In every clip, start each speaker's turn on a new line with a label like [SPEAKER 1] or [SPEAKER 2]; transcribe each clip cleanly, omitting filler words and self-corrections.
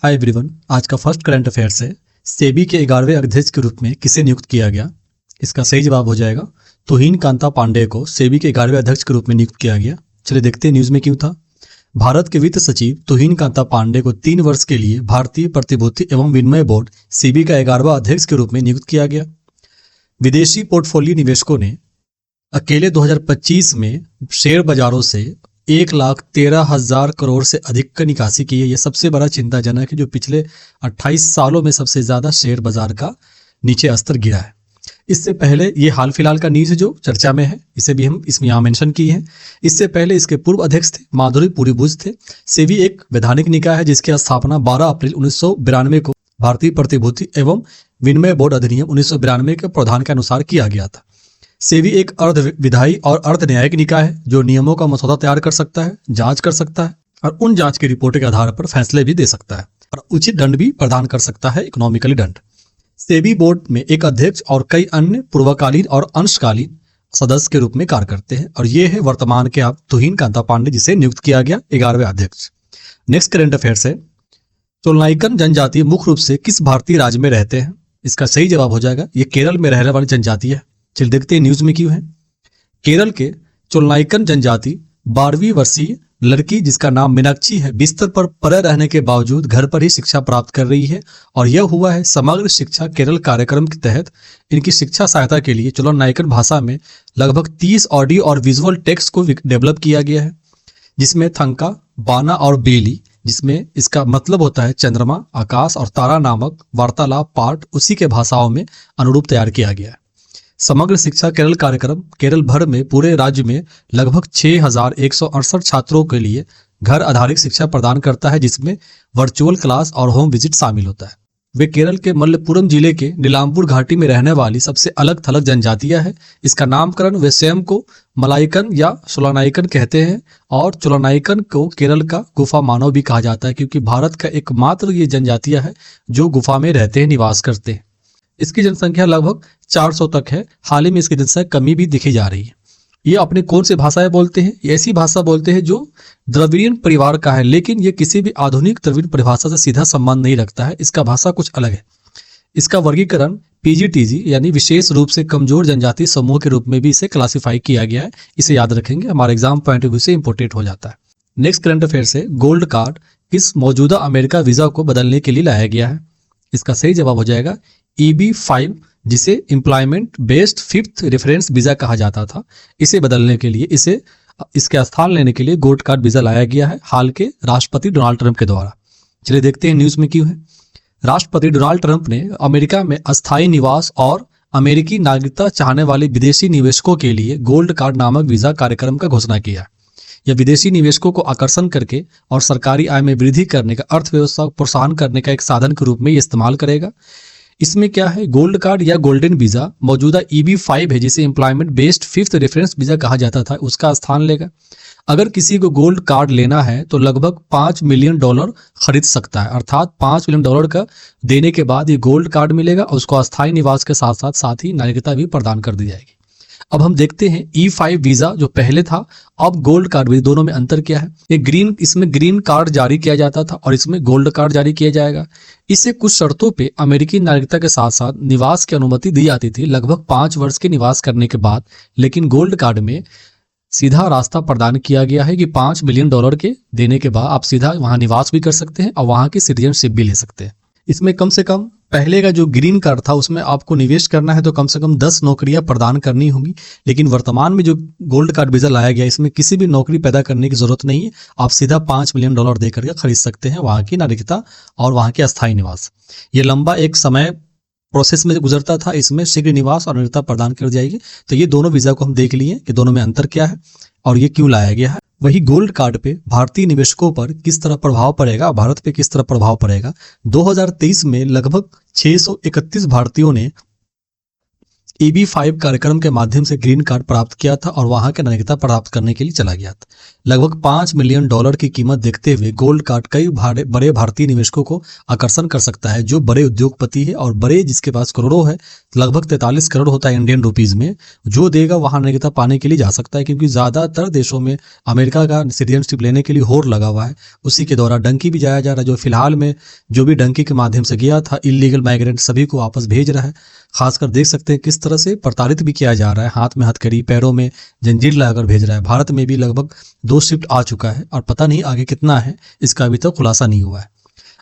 [SPEAKER 1] Hi everyone, आज का first current affairs है। सेबी के 11वें अध्यक्ष के रूप में किसे नियुक्त किया गया? इसका सही जवाब हो जाएगा तुहिन कांता पांडे को सेबी के 11वें अध्यक्ष के रूप में नियुक्त किया गया। चलिए देखते हैं न्यूज में क्यों था। भारत के वित्त सचिव तुहिन कांता पांडे को 3 वर्ष के लिए भारतीय प्रतिभूति एवं विनिमय बोर्ड सेबी का 11वां अध्यक्ष के रूप में नियुक्त किया गया। विदेशी पोर्टफोलियो निवेशकों ने अकेले 2025 में शेयर बाजारों से 1,13,000 करोड़ से अधिक का निकासी की है। यह सबसे बड़ा चिंताजनक है, जो पिछले 28 सालों में सबसे ज्यादा शेयर बाजार का नीचे स्तर गिरा है। इससे पहले ये हाल फिलहाल का न्यूज है जो चर्चा में है, इसे भी हम इसमें यहाँ मेंशन किए हैं। इससे पहले इसके पूर्व अध्यक्ष थे माधुरी पुरीभुज थे। सेबी एक वैधानिक निकाय है जिसकी स्थापना 12 अप्रैल 1992 को भारतीय प्रतिभूति एवं विनिमय बोर्ड अधिनियम 1992 के प्रावधान के अनुसार किया गया था। सेबी एक अर्ध विधायी और अर्ध न्यायिक निकाय है जो नियमों का मसौदा तैयार कर सकता है, जांच कर सकता है और उन जांच की रिपोर्ट के आधार पर फैसले भी दे सकता है और उचित दंड भी प्रदान कर सकता है, इकोनॉमिकली दंड। सेबी बोर्ड में एक अध्यक्ष और कई अन्य पूर्वकालीन और अंशकालीन सदस्य के रूप में कार्य करते हैं और ये है वर्तमान के आप तुहिन कांता पांडे जिसे नियुक्त किया गया 11वें अध्यक्ष। नेक्स्ट करंट अफेयर्स है, चोलनाइकन जनजाति मुख्य रूप से किस भारतीय राज्य में रहते हैं? इसका सही जवाब हो जाएगा ये केरल में रहने वाली जनजाति है। चलिए देखते हैं न्यूज में क्यों है। केरल के चोलनाइकन जनजाति 12वीं वर्षीय लड़की जिसका नाम मीनाक्षी है बिस्तर पर पड़े रहने के बावजूद घर पर ही शिक्षा प्राप्त कर रही है और यह हुआ है समग्र शिक्षा केरल कार्यक्रम के तहत। इनकी शिक्षा सहायता के लिए चोलनाइकन भाषा में लगभग 30 ऑडियो और विजुअल टेक्स्ट को डेवलप किया गया है, जिसमें थंका, बाना और बेली, जिसमें इसका मतलब होता है चंद्रमा, आकाश और तारा नामक वार्तालाप पाठ उसी के भाषाओं में अनुरूप तैयार किया गया है। समग्र शिक्षा केरल कार्यक्रम केरल भर में पूरे राज्य में लगभग 6,168 छात्रों के लिए घर आधारित शिक्षा प्रदान करता है, जिसमें वर्चुअल क्लास और होम विजिट शामिल होता है। वे केरल के मल्लपुरम जिले के नीलांबूर घाटी में रहने वाली सबसे अलग थलग जनजातियां है। इसका नामकरण वे स्वयं को मलाइकन या चोलनाइकन कहते हैं और चोलनाइकन को केरल का गुफा मानव भी कहा जाता है, क्योंकि भारत का एकमात्र ये जनजातियां है जो गुफा में रहते हैं, निवास करते हैं। इसकी जनसंख्या लगभग 400 तक है। हाल ही में इसकी जनसंख्या कमी भी दिखी जा रही है। ये अपने कौन से भाषाएं बोलते हैं? ये ऐसी भाषा बोलते हैं जो द्रविड़ियन परिवार का है, लेकिन ये किसी भी आधुनिक द्रविड़ परिभाषा से सीधा संबंध नहीं रखता है। इसका भाषा कुछ अलग है। इसका वर्गीकरण पीजीटीजी यानी विशेष रूप से कमजोर जनजाति समूह के रूप में भी इसे क्लासिफाई किया गया है। इसे याद रखेंगे, हमारे एग्जाम पॉइंट ऑफ व्यू से इंपोर्टेंट हो जाता है। नेक्स्ट करंट अफेयर से गोल्ड कार्ड किस मौजूदा अमेरिका वीजा को बदलने के लिए लाया गया है? इसका सही जवाब हो जाएगा EB-5, जिसे employment based fifth reference visa कहा जाता था। इसे बदलने के लिए इसके स्थान लेने के लिए गोल्ड कार्ड वीजा लाया गया है हाल के राष्ट्रपति डोनाल्ड ट्रंप के द्वारा। चलिए देखते हैं न्यूज में क्यों है। राष्ट्रपति डोनाल्ड ट्रंप ने अमेरिका में अस्थायी निवास और अमेरिकी नागरिकता चाहने वाले विदेशी निवेशकों के लिए गोल्ड कार्ड नामक वीजा कार्यक्रम का घोषणा किया। यह विदेशी निवेशकों को आकर्षण करके और सरकारी आय में वृद्धि करने का, अर्थव्यवस्था को प्रोत्साहन करने का एक साधन के रूप में इस्तेमाल करेगा। इसमें क्या है, गोल्ड कार्ड या गोल्डन वीजा मौजूदा EB-5 है, जिसे employment based fifth reference visa कहा जाता था, उसका स्थान लेगा। अगर किसी को गोल्ड कार्ड लेना है तो लगभग $5 मिलियन खरीद सकता है, अर्थात $5 मिलियन का देने के बाद ये गोल्ड कार्ड मिलेगा और उसको अस्थायी निवास के साथ साथ ही नागरिकता भी प्रदान कर दी जाएगी। अब हम देखते हैं E5 वीजा जो पहले था, अब गोल्ड कार्ड वीजा, दोनों में अंतर क्या है। इसमें ग्रीन कार्ड जारी किया जाता था और इसमें गोल्ड कार्ड जारी किया जाएगा। इससे कुछ शर्तों पे अमेरिकी नागरिकता के साथ साथ निवास की अनुमति दी जाती थी लगभग 5 वर्ष के निवास करने के बाद। लेकिन गोल्ड कार्ड में सीधा रास्ता प्रदान किया गया है कि $5 मिलियन के देने के बाद आप सीधा वहां निवास भी कर सकते हैं और वहां की सिटीजनशिप भी ले सकते हैं। इसमें कम से कम पहले का जो ग्रीन कार्ड था उसमें आपको निवेश करना है तो कम से कम 10 नौकरियां प्रदान करनी होंगी, लेकिन वर्तमान में जो गोल्ड कार्ड वीजा लाया गया इसमें किसी भी नौकरी पैदा करने की जरूरत नहीं है। आप सीधा $5 मिलियन देकर के खरीद सकते हैं वहां की नागरिकता और वहां के अस्थायी निवास। ये लंबा एक समय प्रोसेस में गुजरता था, इसमें शीघ्र निवास और नागरिकता प्रदान कर जाएगी। तो ये दोनों वीजा को हम देख लिए कि दोनों में अंतर क्या है और ये क्यों लाया गया है। वही गोल्ड कार्ड पे भारतीय निवेशकों पर किस तरह प्रभाव पड़ेगा, भारत पे किस तरह प्रभाव पड़ेगा। 2023 में लगभग 631 भारतीयों ने EB-5 कार्यक्रम के माध्यम से ग्रीन कार्ड प्राप्त किया था और वहां के नागरिकता प्राप्त करने के लिए चला गया था। लगभग $5 मिलियन की कीमत देखते हुए गोल्ड कार्ड कई बड़े भारतीय निवेशकों को आकर्षण कर सकता है, जो बड़े उद्योगपति है और बड़े जिसके पास करोड़ों है, लगभग 43 करोड़ होता है इंडियन रुपीज में, जो देगा वहां नागरिकता पाने के लिए जा सकता है। क्योंकि ज्यादातर देशों में अमेरिका का सिटीजनशिप लेने के लिए होड़ लगा हुआ है, उसी के द्वारा डंकी भी जाया जा रहा है। जो फिलहाल में जो भी डंकी के माध्यम से गया था इलीगल माइग्रेंट सभी को वापस भेज रहा है। खासकर देख सकते हैं किस तरह से प्रताड़ित भी किया जा रहा है, हाथ में हथकड़ी पैरों में जंजीर लगाकर भेज रहा है। भारत में भी लगभग 2 शिफ्ट आ चुका है और पता नहीं आगे कितना है, इसका अभी तक खुलासा नहीं हुआ है।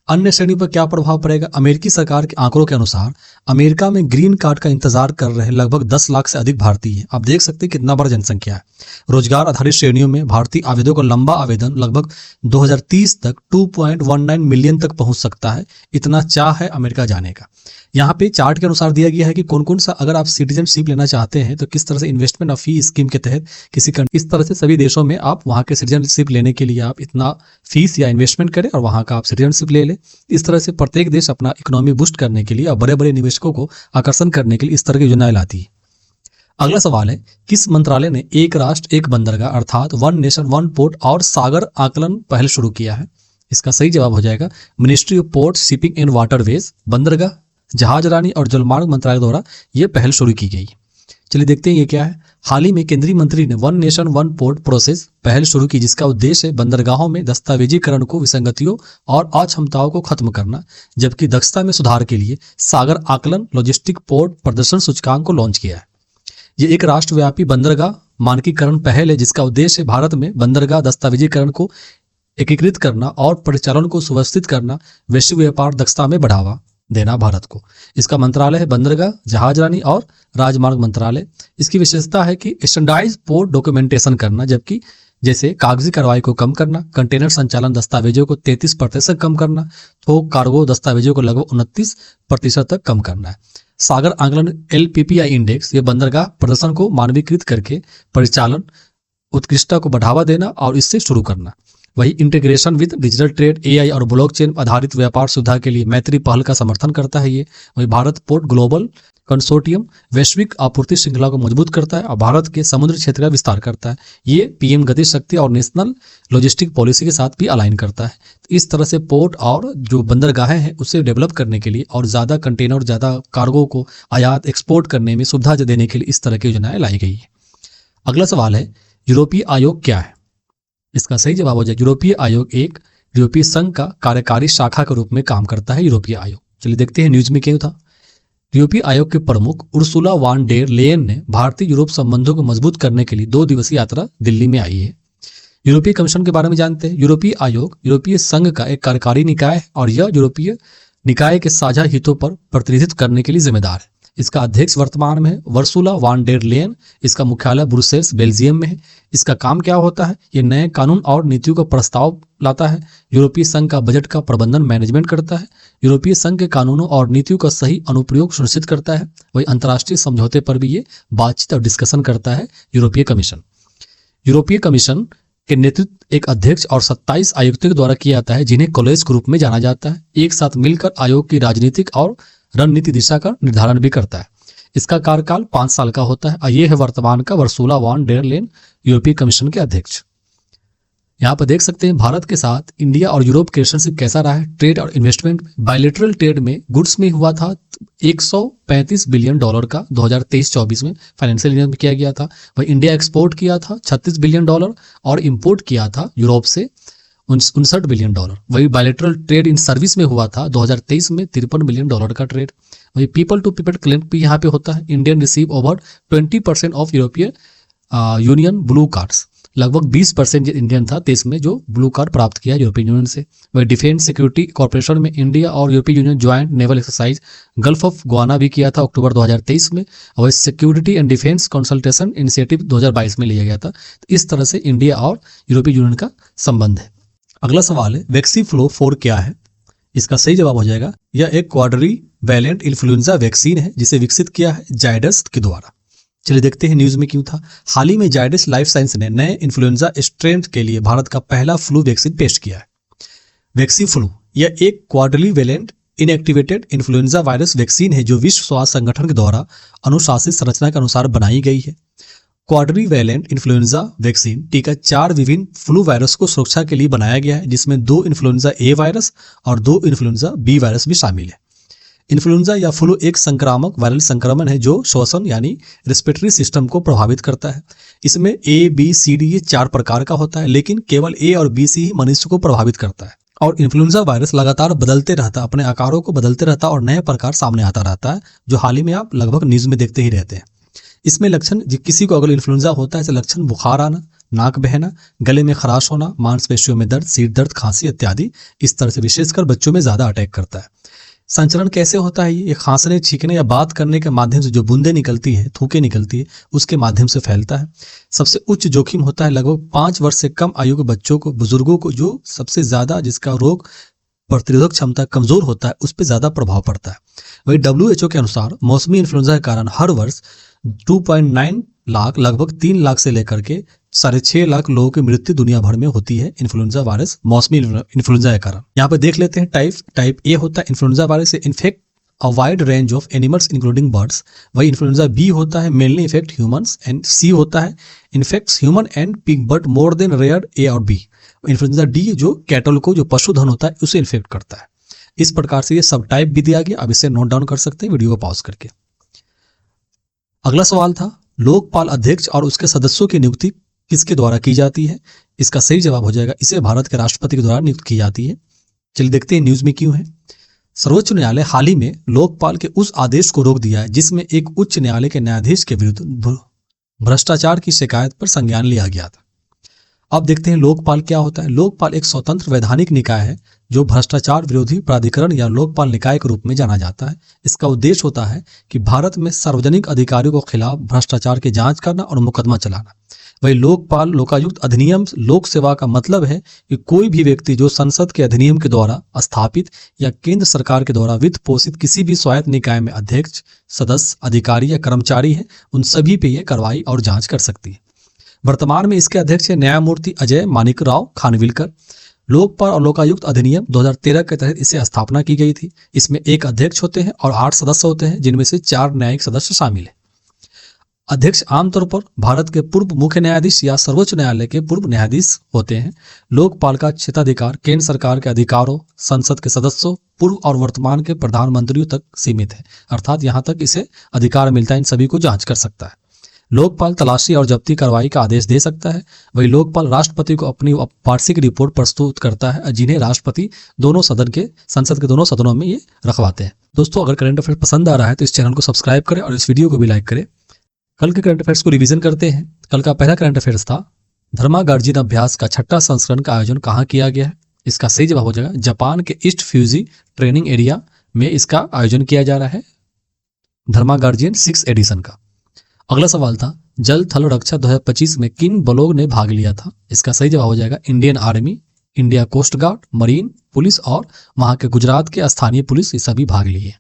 [SPEAKER 1] अन्य श्रेणी पर क्या प्रभाव पड़ेगा? अमेरिकी सरकार के आंकड़ों के अनुसार अमेरिका में ग्रीन कार्ड का इंतजार कर रहे लगभग 10 लाख से अधिक भारतीय हैं। आप देख सकते हैं कितना बड़ा जनसंख्या है। रोजगार आधारित श्रेणियों में भारतीय आवेदकों का लंबा आवेदन लगभग 2030 तक 2.19 मिलियन तक पहुंच सकता है। इतना चाह है अमेरिका जाने का। यहाँ पे चार्ट के अनुसार दिया गया है कि कौन कौन सा, अगर आप सिटीजनशिप लेना चाहते हैं तो किस तरह से इन्वेस्टमेंट ऑफ फी स्कीम के तहत इस तरह से सभी देशों में आप वहाँ के सिटीजनशिप लेने के लिए आप इतना फीस या इन्वेस्टमेंट करें और वहाँ का आप सिटीजनशिप ले लें। इस तरह से प्रत्येक देश अपना इकोनॉमी बूस्ट करने के लिए और बड़े बड़े निवेशकों को आकर्षण करने के लिए इस तरह की योजनाएं लाती है। अगला सवाल है, किस मंत्रालय ने एक राष्ट्र एक बंदरगाह अर्थात वन नेशन वन पोर्ट और सागर आकलन पहल शुरू किया है? इसका सही जवाब हो जाएगा ministry of port shipping and waterways. बंदरगाह, जहाजरानी और जलमार्ग मंत्रालय द्वारा यह पहल शुरू की गई। चलिए देखते हैं ये क्या है। हाल ही में केंद्रीय मंत्री ने one nation one port process पहल शुरू की, जिसका उद्देश्य है बंदरगाहों में दस्तावेजीकरण को, विसंगतियों और अक्षमताओं को खत्म करना, जबकि दक्षता में सुधार के लिए सागर आकलन लॉजिस्टिक पोर्ट प्रदर्शन सूचकांक को लॉन्च किया है। ये एक राष्ट्रव्यापी बंदरगाह मानकीकरण पहल है, जिसका उद्देश्य भारत में बंदरगाह दस्तावेजीकरण को एकीकृत करना और परिचालन को सुव्यवस्थित करना, वैश्विक व्यापार दक्षता में बढ़ावा देना भारत को। इसका मंत्रालय है बंदरगाह, जहाजरानी और राजमार्ग मंत्रालय। इसकी विशेषता है कि स्टैंडर्डाइज पोर्ट डॉक्यूमेंटेशन करना, जबकि जैसे कागजी कार्रवाई को कम करना, कंटेनर संचालन दस्तावेजों को 33% कम करना, थोक कार्गो दस्तावेजों को लगभग 29% तक कम करना है। सागर आकलन LPPI इंडेक्स, ये बंदरगाह प्रदर्शन को मानवीकृत करके परिचालन उत्कृष्टता को बढ़ावा देना और इससे शुरू करना। वही integration with digital trade, AI और ब्लॉकचेन आधारित व्यापार सुविधा के लिए मैत्री पहल का समर्थन करता है। ये वही भारत पोर्ट ग्लोबल कंसोर्टियम वैश्विक आपूर्ति श्रृंखला को मजबूत करता है और भारत के समुद्र क्षेत्र का विस्तार करता है। ये PM गति शक्ति और नेशनल लॉजिस्टिक पॉलिसी के साथ भी अलाइन करता है। इस तरह से पोर्ट और जो बंदरगाहें हैं उसे डेवलप करने के लिए और ज़्यादा कंटेनर, ज़्यादा कार्गो को आयात एक्सपोर्ट करने में सुविधा देने के लिए इस तरह की योजनाएं लाई गई है। अगला सवाल है, यूरोपीय आयोग क्या है? इसका सही जवाब हो जाए यूरोपीय आयोग एक यूरोपीय संघ का कार्यकारी शाखा के रूप में काम करता है। यूरोपीय आयोग, चलिए देखते हैं न्यूज में क्यों था। यूरोपीय आयोग के प्रमुख उर्सुला वान डेर लेयन ने भारतीय यूरोप संबंधों को मजबूत करने के लिए 2 दिवसीय यात्रा दिल्ली में आई है। यूरोपीय कमीशन के बारे में जानते हैं। यूरोपीय आयोग यूरोपीय संघ का एक कार्यकारी निकाय है और यह यूरोपीय निकाय के साझा हितों पर प्रतिनिधित्व करने के लिए जिम्मेदार है। इसका अध्यक्ष वर्तमान में है उर्सुला वान डेर लेयन। इसका मुख्यालय ब्रुसेल्स बेल्जियम में है। इसका काम क्या होता है? ये नए कानून और नीतियों का प्रस्ताव लाता है, यूरोपीय संघ का बजट का प्रबंधन मैनेजमेंट करता है, यूरोपीय संघ के कानूनों और नीतियों का सही अनुप्रयोग सुनिश्चित करता है। वही अंतर्राष्ट्रीय समझौते पर भी ये बातचीत और डिस्कशन करता है। यूरोपीय कमीशन, यूरोपीय कमीशन के नेतृत्व एक अध्यक्ष और 27 आयुक्तों के द्वारा किया जाता है, जिन्हें कॉलेज के रूप में जाना जाता है। एक साथ मिलकर आयोग की राजनीतिक और रणनीति दिशा का निर्धारण भी करता है। इसका कार्यकाल 5 साल का होता है और ये है वर्तमान का उर्सुला वान डेर लेयन यूरोपीय कमीशन के अध्यक्ष। यहाँ पर देख सकते हैं भारत के साथ इंडिया और यूरोप के रिलेशनशिप कैसा रहा है। ट्रेड और इन्वेस्टमेंट, बायलैटरल ट्रेड में गुड्स में हुआ था $135 बिलियन का 2023-24 में फाइनेंशियल ईयर में किया गया था। वही इंडिया एक्सपोर्ट किया था $36 बिलियन और इंपोर्ट किया था यूरोप से $59 बिलियन। वही बायलैटरल ट्रेड इन सर्विस में हुआ था 2023 में $53 बिलियन का ट्रेड। वही पीपल टू पीपल क्लेम भी यहाँ पे होता है। Indian receive over 20% of European union blue cards, लगभग 20% इंडियन था देश में जो ब्लू कार्ड प्राप्त किया यूरोपियन यूनियन से। वही डिफेंस सिक्योरिटी कॉर्पोरेशन में इंडिया और European union joint naval exercise gulf of Guana भी किया था अक्टूबर 2023 में। और security and defence consultation initiative 2022 में लिया गया था। इस तरह से इंडिया और यूरोपियन यूनियन का संबंध है। अगला सवाल है, वैक्सीफ्लो 4 क्या है? इसका सही जवाब हो जाएगा यह एक क्वाड्री वैलेंट इन्फ्लुएंजा वैक्सीन है, जिसे विकसित किया है जायडस के द्वारा। चलिए देखते हैं न्यूज में क्यों था। हाल ही में जायडस लाइफ साइंस ने नए इन्फ्लुएंजा स्ट्रेन के लिए भारत का पहला फ्लू वैक्सीन पेश किया है। वैक्सीफ्लू यह एक quadrivalent inactivated influenza virus vaccine है जो विश्व स्वास्थ्य संगठन के द्वारा अनुशासित संरचना के अनुसार बनाई गई है। क्वाड्रीवैलेंट इन्फ्लुएंजा वैक्सीन टीका 4 विभिन्न फ्लू वायरस को सुरक्षा के लिए बनाया गया है, जिसमें 2 इन्फ्लुएंजा ए वायरस और 2 इन्फ्लुएंजा बी वायरस भी शामिल है। इन्फ्लुएंजा या फ्लू एक संक्रामक वायरल संक्रमण है जो श्वसन यानी रेस्पिरेटरी सिस्टम को प्रभावित करता है। इसमें ए, बी, सी, डी ये 4 प्रकार का होता है, लेकिन केवल ए और बी सी ही मनुष्य को प्रभावित करता है। और इन्फ्लुएंजा वायरस लगातार बदलते रहता है, अपने आकारों को बदलते रहता है और नए प्रकार सामने आता रहता है, जो हाल ही में आप लगभग न्यूज में देखते ही रहते हैं। इसमें लक्षण किसी को अगर इन्फ्लुएंजा होता है तो लक्षण बुखार आना, नाक बहना, गले में खराश होना, मांसपेशियों में दर्द, सिर दर्द, खांसी इत्यादि। इस तरह से विशेषकर बच्चों में ज्यादा अटैक करता है। संचरण कैसे होता है? ये खांसने, छींकने या बात करने के माध्यम से जो बूंदें निकलती है, थूकें निकलती है, उसके माध्यम से फैलता है। सबसे उच्च जोखिम होता है लगभग 5 वर्ष से कम आयु के बच्चों को, बुजुर्गों को, जो सबसे ज्यादा जिसका रोग प्रतिरोधक क्षमता कमजोर होता है, उस पर ज्यादा प्रभाव पड़ता है। वही WHO के अनुसार मौसमी इन्फ्लुएंजा के कारण हर वर्ष 2.9 लाख लगभग 3 लाख से लेकर के 6.5 लाख लोगों की मृत्यु दुनिया भर में होती है इन्फ्लुएंजा वायरस मौसमी इन्फ्लुएंजा के कारण। यहाँ पे देख लेते हैं टाइप ए होता है इन्फ्लुएंजा वायरस से infect a wide range of animals including birds. वही इन्फ्लुएंजा बी होता है mainly effect humans, and C होता है infects human and pig but more than rare A और बी। इन्फ्लुएंजा डी जो कैटल को, जो पशुधन होता है, उसे इन्फेक्ट करता है। इस प्रकार से ये सब टाइप भी दिया गया। अब इसे नोट डाउन कर सकते हैं वीडियो को पॉज करके। अगला सवाल था लोकपाल अध्यक्ष और उसके सदस्यों की नियुक्ति किसके द्वारा की जाती है? इसका सही जवाब हो जाएगा इसे भारत के राष्ट्रपति के द्वारा नियुक्त की जाती है। चलिए देखते हैं न्यूज में क्यों है। सर्वोच्च न्यायालय हाल ही में लोकपाल के उस आदेश को रोक दिया है जिसमें एक उच्च न्यायालय के न्यायाधीश के विरुद्ध भ्रष्टाचार की शिकायत पर संज्ञान लिया गया था। अब देखते हैं लोकपाल क्या होता है। लोकपाल एक स्वतंत्र वैधानिक निकाय है जो भ्रष्टाचार विरोधी प्राधिकरण या लोकपाल निकाय के रूप में जाना जाता है। इसका उद्देश्य होता है कि भारत में सार्वजनिक अधिकारियों के खिलाफ भ्रष्टाचार की जांच करना और मुकदमा चलाना। वही लोकपाल लोकायुक्त अधिनियम लोक सेवा का मतलब है कि कोई भी व्यक्ति जो संसद के अधिनियम के द्वारा स्थापित या केंद्र सरकार के द्वारा वित्त पोषित किसी भी स्वायत्त निकाय में अध्यक्ष, सदस्य, अधिकारी या कर्मचारी है, उन सभी पे ये कार्रवाई और जांच कर सकती है। वर्तमान में इसके अध्यक्ष है न्यायमूर्ति अजय मानिकराव खानविलकर। लोकपाल और लोकायुक्त अधिनियम 2013 के तहत इसे स्थापना की गई थी। इसमें 1 अध्यक्ष होते हैं और 8 सदस्य होते हैं, जिनमें से 4 न्यायिक सदस्य शामिल हैं। अध्यक्ष आमतौर पर भारत के पूर्व मुख्य न्यायाधीश या सर्वोच्च न्यायालय के पूर्व न्यायाधीश होते हैं। लोकपाल का क्षेत्राधिकार केंद्र सरकार के अधिकारों, संसद के सदस्यों, पूर्व और वर्तमान के प्रधानमंत्रियों तक सीमित है, अर्थात यहाँ तक इसे अधिकार मिलता है, इन सभी को जांच कर सकता है। लोकपाल तलाशी और जब्ती कार्रवाई का आदेश दे सकता है। वही लोकपाल राष्ट्रपति को अपनी वार्षिक रिपोर्ट प्रस्तुत करता है, जिन्हें राष्ट्रपति संसद के दोनों सदनों में ये रखवाते हैं। दोस्तों, अगर करंट अफेयर पसंद आ रहा है तो इस चैनल को सब्सक्राइब करें और इस वीडियो को भी लाइक करें। कल के करंट अफेयर्स को रिवीजन करते हैं। कल का पहला करंट अफेयर्स था धर्मागार्जिन अभ्यास का 6ठा संस्करण का आयोजन कहाँ किया गया है? इसका सही जवाब हो जाएगा जापान के ईस्ट फ्यूजी ट्रेनिंग एरिया में इसका आयोजन किया जा रहा है, धर्मागार्जिन 6 एडिशन का। अगला सवाल था जल थल रक्षा 2025 में किन बलों ने भाग लिया था? इसका सही जवाब हो जाएगा Indian army, India coast guard, marine police और वहां के गुजरात के स्थानीय पुलिस, ये सभी भाग लिए।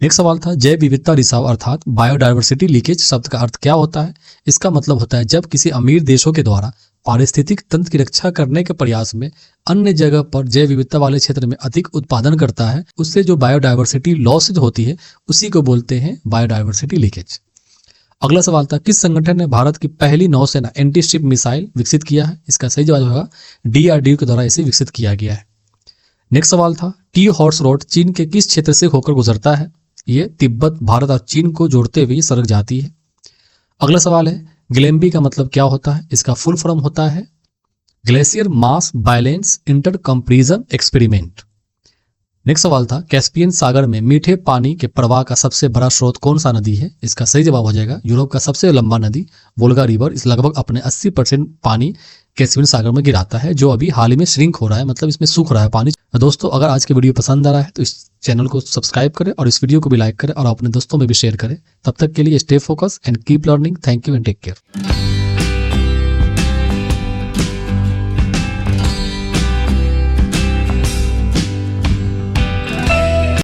[SPEAKER 1] नेक्स्ट सवाल था जैव विविधता रिसाव अर्थात बायोडायवर्सिटी लीकेज शब्द का अर्थ क्या होता है? इसका मतलब होता है जब किसी अमीर देशों के द्वारा पारिस्थितिक तंत्र की रक्षा करने के प्रयास में अन्य जगह पर जैव विविधता वाले क्षेत्र में अधिक उत्पादन करता है, उससे जो बायोडायवर्सिटी लॉस होती है उसी को बोलते हैं बायोडायवर्सिटी लीकेज। अगला सवाल था किस संगठन ने भारत की पहली नौसेना एंटी शिप मिसाइल विकसित किया है? इसका सही जवाब होगा DRDO के द्वारा इसे विकसित किया गया है। नेक्स्ट सवाल था टी हॉर्स रोड चीन के किस क्षेत्र से होकर गुजरता है? ये तिब्बत, भारत और चीन को जोड़ते हुए सड़क जाती है। अगला सवाल है ग्लेम्बी का मतलब क्या होता है? इसका फुल फॉर्म होता है glacier mass balance inter comparison experiment. Next सवाल था कैस्पियन सागर में मीठे पानी के प्रवाह का सबसे बड़ा स्रोत कौन सा नदी है? इसका सही जवाब हो जाएगा यूरोप का सबसे लंबा नदी वोल्गा रिवर। इस लगभग अपने 80% पानी कैस्पियन सागर में गिराता है, जो अभी हाल ही में श्रिंक हो रहा है, मतलब इसमें सूख रहा है पानी। दोस्तों, अगर आज की वीडियो पसंद आ रहा है तो इस चैनल को सब्सक्राइब करें और इस वीडियो को भी लाइक करें और अपने दोस्तों में भी शेयर करें। तब तक के लिए stay focus and keep learning. Thank you and take care.